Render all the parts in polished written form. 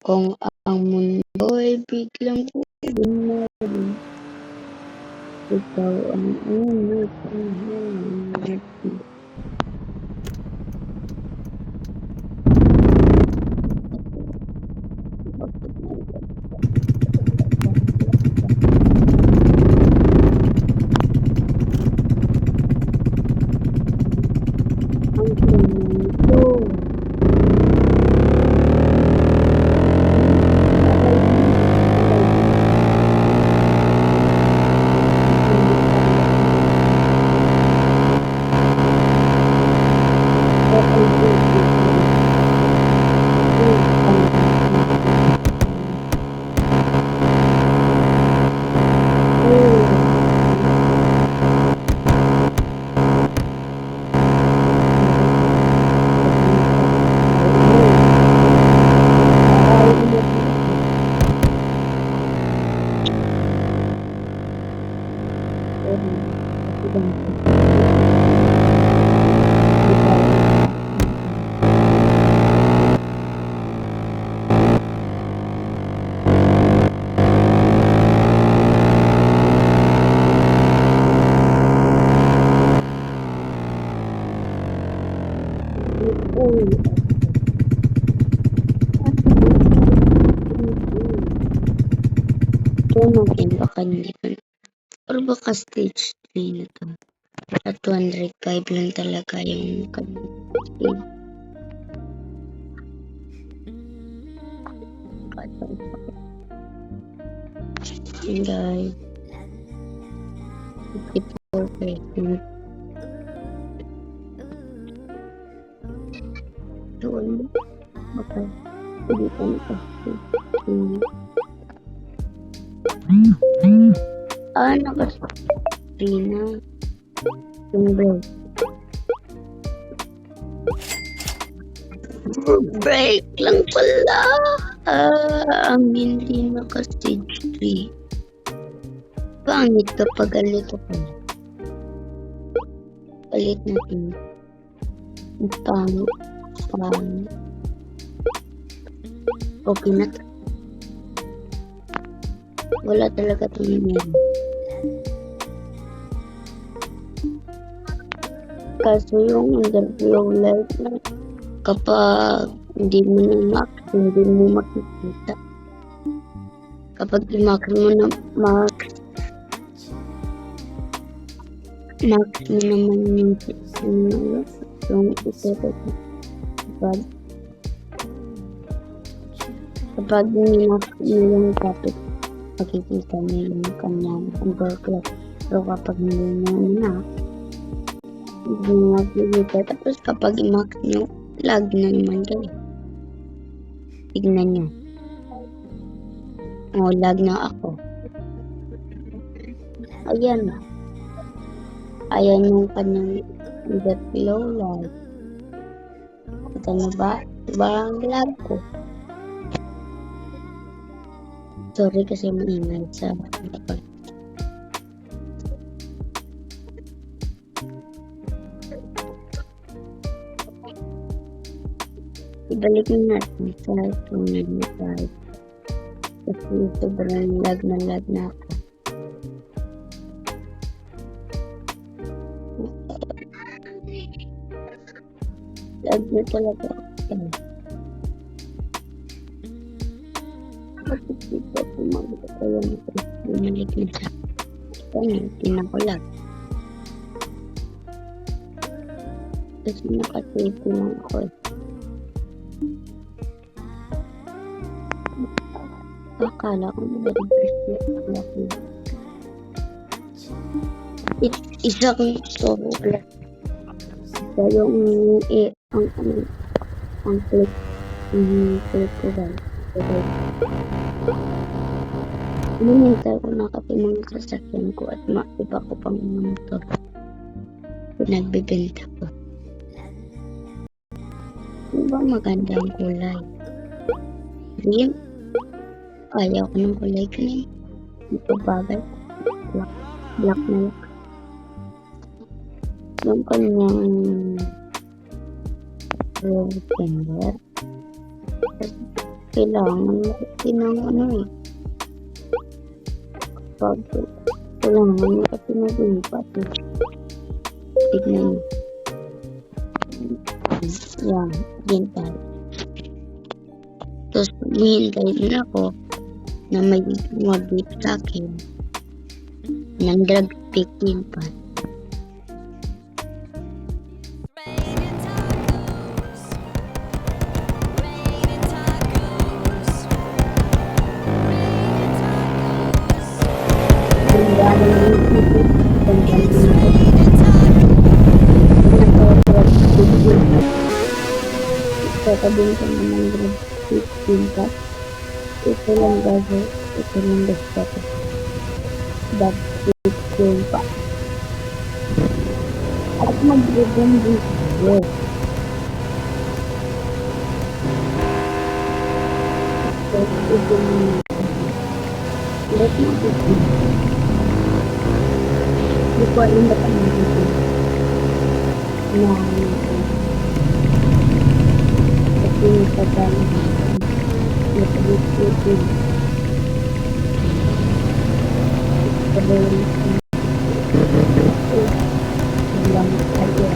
Kung ang mundo'y biglang bumawi, ikaw ang unang hanapin. Ang mundo natin baka hindi pa or baka stage 3 na to at 205 lang talaga yung stage. And guys 54%. Doon baka hindi pa naka-3 na yung break. Break lang pala. Ang hindi naka-stage 3. Pangit kapag alito pa. Palit natin. Pangit. Okay na. Wala talaga tumingin. Kaso yung underflow light na kapag hindi mo na hindi mo makikita. Kapag i-max mo na max mo naman yung ito kapag i-max mo yung topic makikita mo yung kanyang underclock. Pero kapag hindi mo na hindi mo makikita, tapos kapag i-max nyo lag na naman kayo. Tignan nyo. Lag na ako. Ayan na. Ayan yung kanyang underflow light. Kita nyo ba? Diba ang lag ko? Sorry kasi maingay sa kapag. Ibalik na natin sa 295 kasi sobrang lag na ako. Lag na talaga ako. Bakit dito pumalit ko yung bumalik na sa kanya, tinakulag. Kasi nakasave ko lang ako. Akala ko na-reverse ako. Isa kong sobra. Isa yung ang click ko ba? Minintay ko na kasi mga sasakyan ko at iba ko pang mga motor. Pinagbibenta ko. Diba maganda ang kulay? Green? Ayaw ko ng kulay green. Ito bagay. Black na lang. Yung kanyang rose finger. Kailangan mo kasi ng ano eh. Kailangan mo kasi ng lipat eh. Tignan mo. Yan, dental. Tapos, hihintay din ako na may mag-gift sa akin ng drug picking pa. Sasabihin ko naman grade 15 ka. Ito lang gagawin. Ito lang gusto ko. That 15 pa. At mag-grade ng video. So, ito lang. Let me do it. Before in the community. Ini sedang distribusi sebelum bilang aja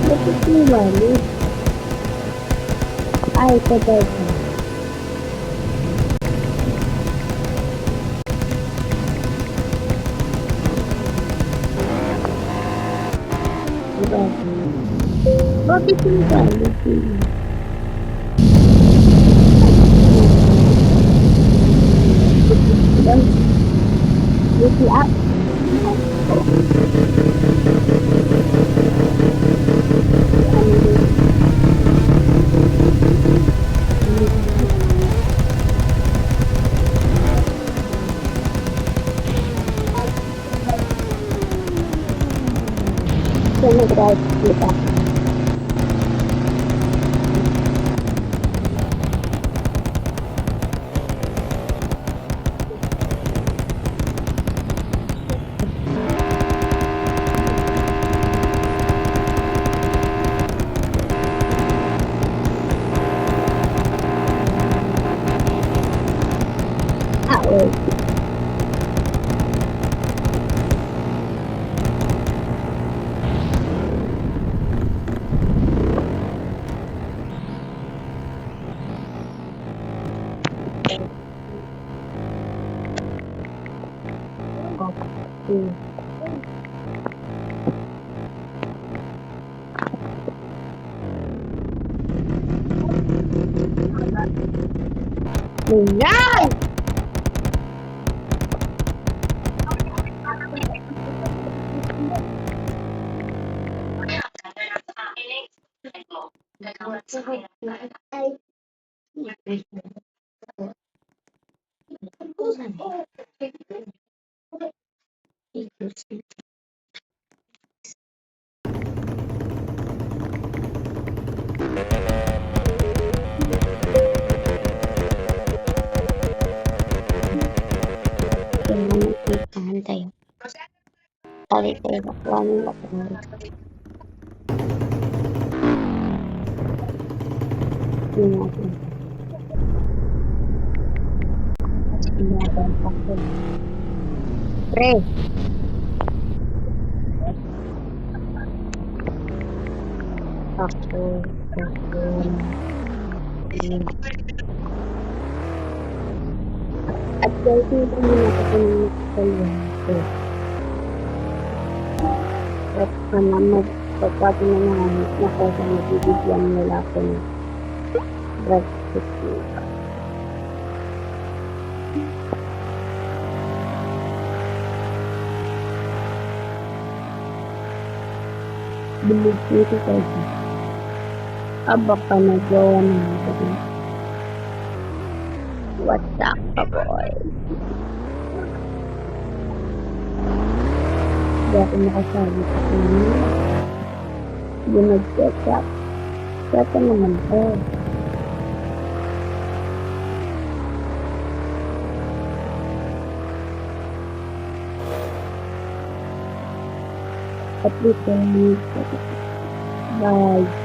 begitu lalu ay terbaik bakit yung quality? Dan beauty up. Sana drive kita. Yan! Tahan tayo. Tarik tayo nakuha ng lakas. Hindi natin. Hindi natin pakul. Pre! Pakul. At dahil hindi muna ako ng kalwento. At naman pagkati na naman ako sa nabibigyan nila ako ng drug picking. Bilig nito tayo. Aba ka nagawa naman ito. What's up, boy? Hindi ako nakasabi sa kanya. Hindi nag-check up. Kaya naman po. at least, bye.